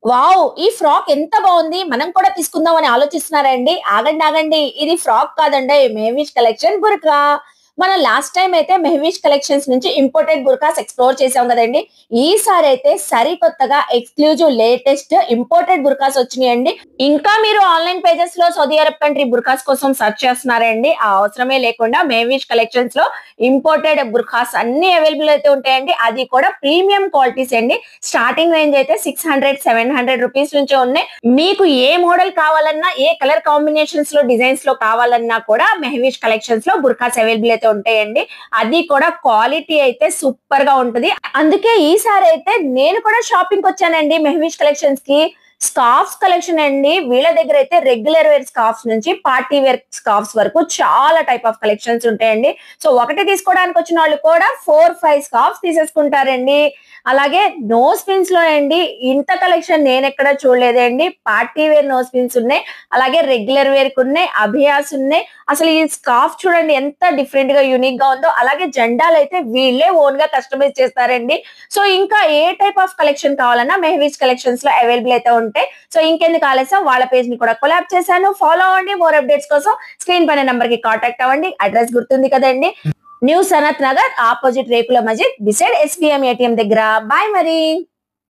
Wow! ఈ frock ఎంత బావుంది. మనం కూడా తీసుకుందాం అని ఆలోచిస్తున్నారా అండి? ఆగండి, ఆగండి. ఇది ఫ్రాక్ కాదండి. మెహవిష్ కలెక్షన్ బుర్కా. మనం లాస్ట్ టైమ్ అయితే మెహవిష్ కలెక్షన్స్ నుంచి ఇంపోర్టెడ్ బుర్కాస్ ఎక్స్‌ప్లోర్ చేసాం గదండీ! ఈసారైతే సరికొత్తగా ఎక్స్‌క్లూజివ్ లేటెస్ట్ ఇంపోర్టెడ్ బుర్కాస్ వచ్చినియండి. ఇంకా మీరు online పేజెస్‌లో Saudi Arab country burqas కోసం సెర్చ్ చేస్తున్నారా అండి? ఆ అవసరమే లేకుండా మెహవిష్ కలెక్షన్స్‌లో ఇంపోర్టెడ్ బుర్కాస్ అన్నీ అవైలబుల్ అయితే ఉంటాయండి. అది కూడా ప్రీమియం క్వాలిటీస్ అండి. స్టార్టింగ్ రేంజ్ అయితే 600, 700 రూపీస్ నుంచే ఉన్నాయి. మీకు ఏ మోడల్ కావాలన్నా, ఏ కలర్ కాంబినేషన్స్ లో డిజైన్స్ లో కావాలన్నా కూడా మెహవిష్ కలెక్షన్స్ లో బుర్కాస్ అవైలబుల్ అయితే ఉంటాయండి. అది కూడా క్వాలిటీ అయితే సూపర్ గా ఉంటది. అందుకే ఈసారి అయితే నేను కూడా షాపింగ్ వచ్చానండి మెహవిష్ కలెక్షన్స్ కి. స్కార్ఫ్స్ కలెక్షన్ అండి. వీళ్ళ దగ్గర అయితే రెగ్యులర్ వేర్ స్కార్ఫ్స్ నుంచి పార్టీ వేర్ స్కార్ఫ్స్ వరకు చాలా టైప్ ఆఫ్ కలెక్షన్స్ ఉంటాయండి. సో ఒకటి తీసుకోవడానికి వచ్చిన వాళ్ళు కూడా 4, 5 స్కార్ఫ్స్ తీసేసుకుంటారండి. అలాగే నోస్ పిన్స్ లో అండి ఇంత కలెక్షన్ నేనెక్కడ చూడలేదండి. పార్టీ వేర్ నోస్ పిన్స్ ఉన్నాయి. అలాగే రెగ్యులర్ వేర్ కి ఉన్నాయి. అభియాస్ ఉన్నాయి. అసలు ఈ స్కార్ఫ్ చూడండి ఎంత డిఫరెంట్ గా యూనిక్ గా ఉందో. అలాగే జెండాలు అయితే వీళ్ళే ఓన్ గా కస్టమైజ్ చేస్తారండి. సో ఇంకా ఏ టైప్ ఆఫ్ కలెక్షన్ కావాలన్నా మెహవిష్ కలెక్షన్స్ లో అవైలబుల్ అయితే ఉంటాయి. సో ఇంకెందుకు ఆలస్యం వాళ్ళ పేజ్ ని కూడా కొలాబ్ చేశాను. ఫాలో అవ్వండి. మోర్ అప్డేట్స్ కోసం స్క్రీన్ పైన నంబర్ కి కాంటాక్ట్ అవ్వండి. అడ్రస్ గుర్తుంది కదండి. న్యూ సనత్ నగర్ ఆపోజిట్ రేకుల మజిద్ బిసైడ్ ఎస్బిఎం ఏటీఎం దగ్గర. బాయ్ మరి.